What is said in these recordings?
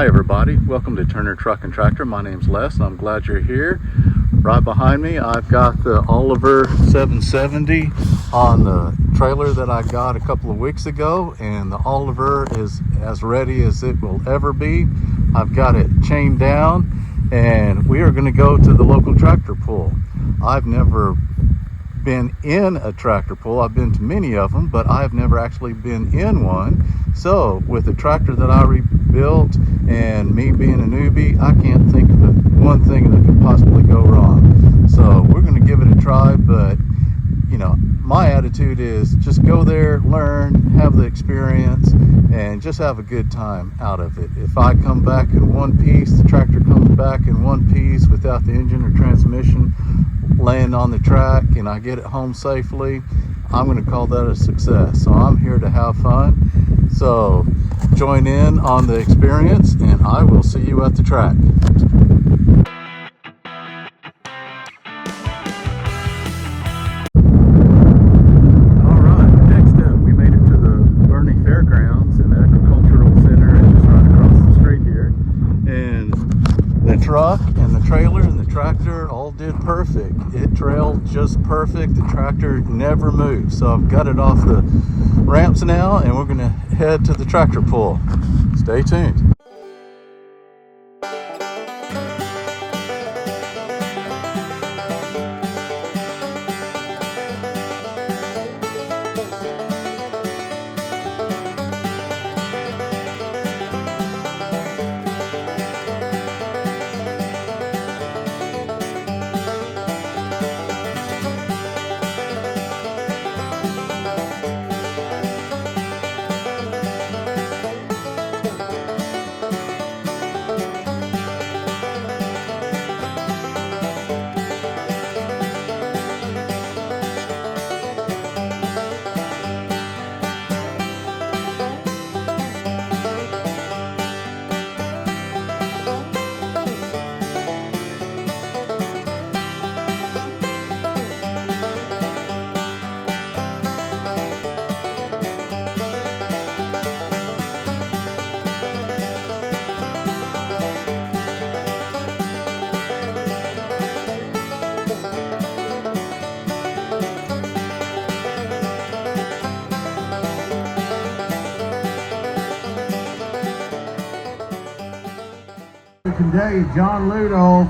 Hi everybody, welcome to Turner Truck and Tractor. My name's Les and I'm glad you're here. Right behind me I've got the Oliver 770 on the trailer that I got a couple of weeks ago, and the Oliver is as ready as it will ever be. I've got it chained down and we are going to go to the local tractor pull. I've never been in a tractor pull. I've been to many of them, but I've never actually been in one. So with the tractor that I rebuilt and me being a newbie, I can't think of one thing that could possibly go wrong. So we're going to give it a try, but you know, my attitude is just go there, learn, have the experience, and just have a good time out of it. If I come back in one piece, the tractor comes back in one piece without the engine or transmission laying on the track, and I get it home safely, I'm going to call that a success. So I'm here to have fun. So join in on the experience and I will see you at the track. Alright, next up we made it to the Bernie Fairgrounds in the Agricultural Center, and just right across the street here. And the truck and the trailer and the tractor all did perfect. It trailed just perfect. The tractor never moved. So I've got it off the ramps now and we're going to head to the tractor pull. Stay tuned. Today, John Ludo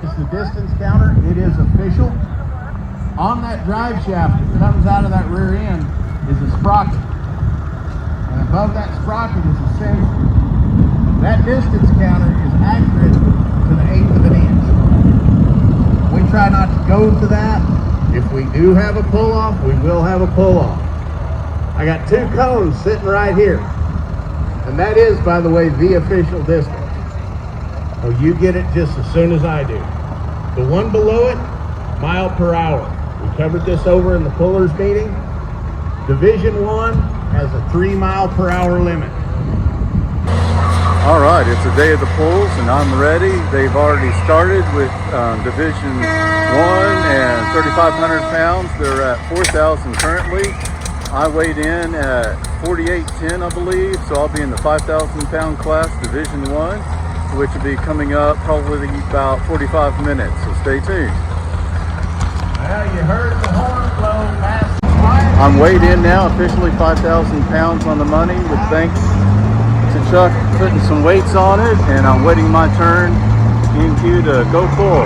is the distance counter. It is official. On that drive shaft that comes out of that rear end is a sprocket. And above that sprocket is a sensor. That distance counter is accurate to the 1/8 of an inch. We try not to go to that. If we do have a pull-off, we will have a pull-off. I got 2 cones sitting right here. And that is, by the way, the official distance. Oh, you get it just as soon as I do. The one below it, mile per hour. We covered this over in the pullers meeting. Division 1 has a 3 mile per hour limit. All right, it's the day of the pulls and I'm ready. They've already started with Division 1 and 3,500 pounds. They're at 4,000 currently. I weighed in at 4810, I believe, so I'll be in the 5,000 pound class, Division 1, which will be coming up probably about 45 minutes, so stay tuned. Well, you heard the horn blow past. I'm weighed in now, officially 5,000 pounds on the money, with thanks to Chuck putting some weights on it, and I'm waiting my turn in queue to go pull.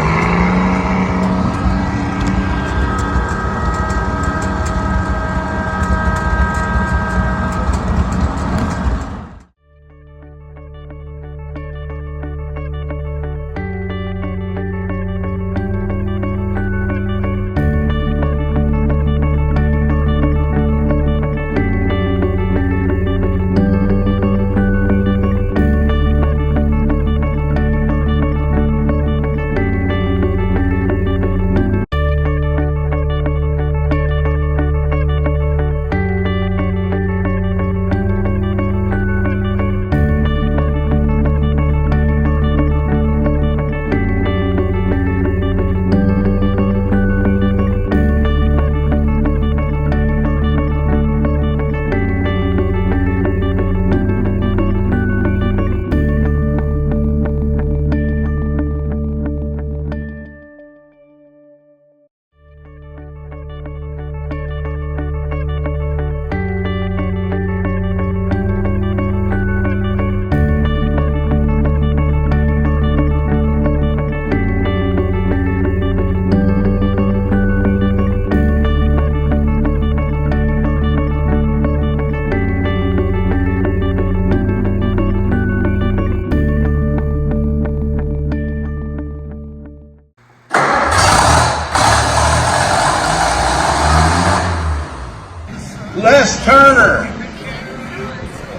Les Turner,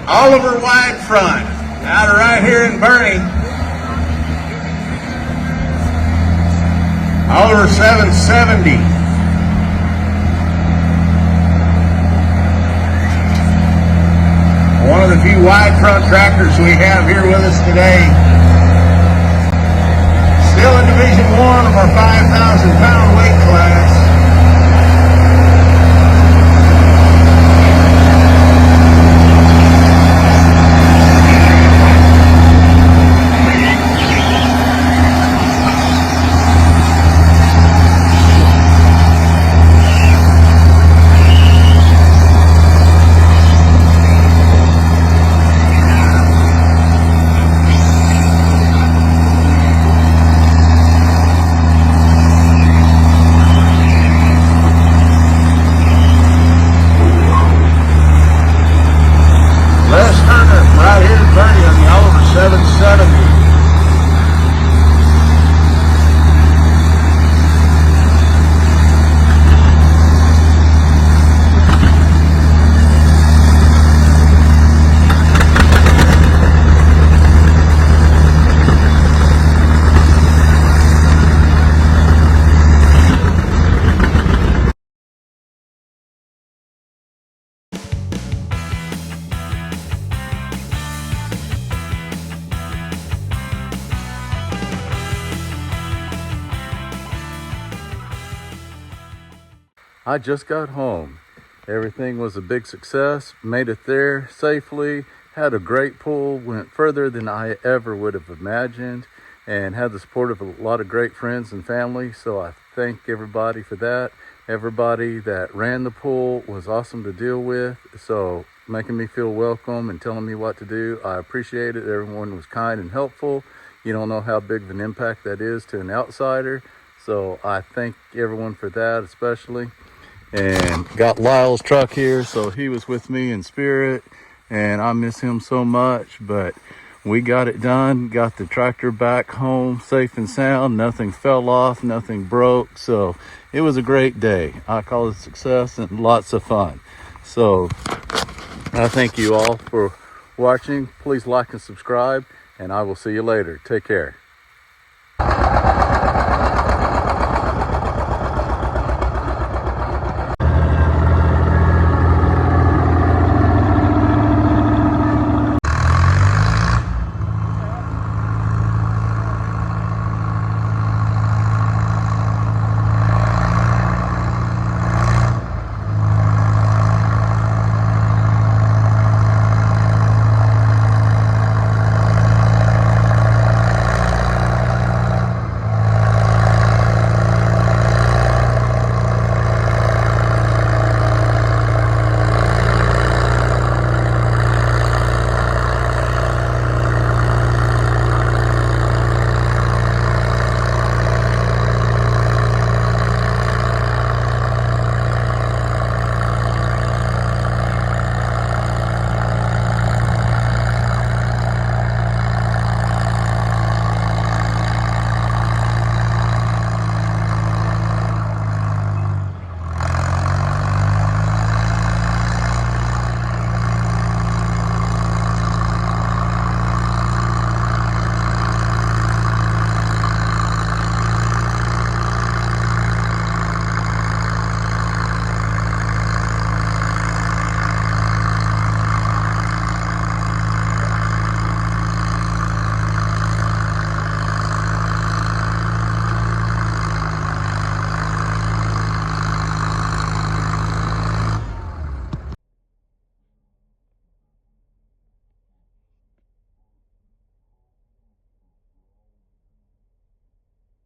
Oliver Wide Front, out of right here in Bernie. Oliver 770. One of the few wide front tractors we have here with us today. Still in Division 1 of our 5,000 pound weight class. Right here in Bernie on the Oliver 770. I just got home. Everything was a big success. Made it there safely. Had a great pull. Went further than I ever would have imagined. And had the support of a lot of great friends and family. So I thank everybody for that. Everybody that ran the pull was awesome to deal with. So making me feel welcome and telling me what to do. I appreciate it. Everyone was kind and helpful. You don't know how big of an impact that is to an outsider. So I thank everyone for that, especially. And got Lyle's truck here, so he was with me in spirit, and I miss him so much, but we got it done. Got the tractor back home safe and sound. Nothing fell off, nothing broke, so it was a great day. I call it a success and lots of fun. So I thank you all for watching. Please like and subscribe, and I will see you later. Take care.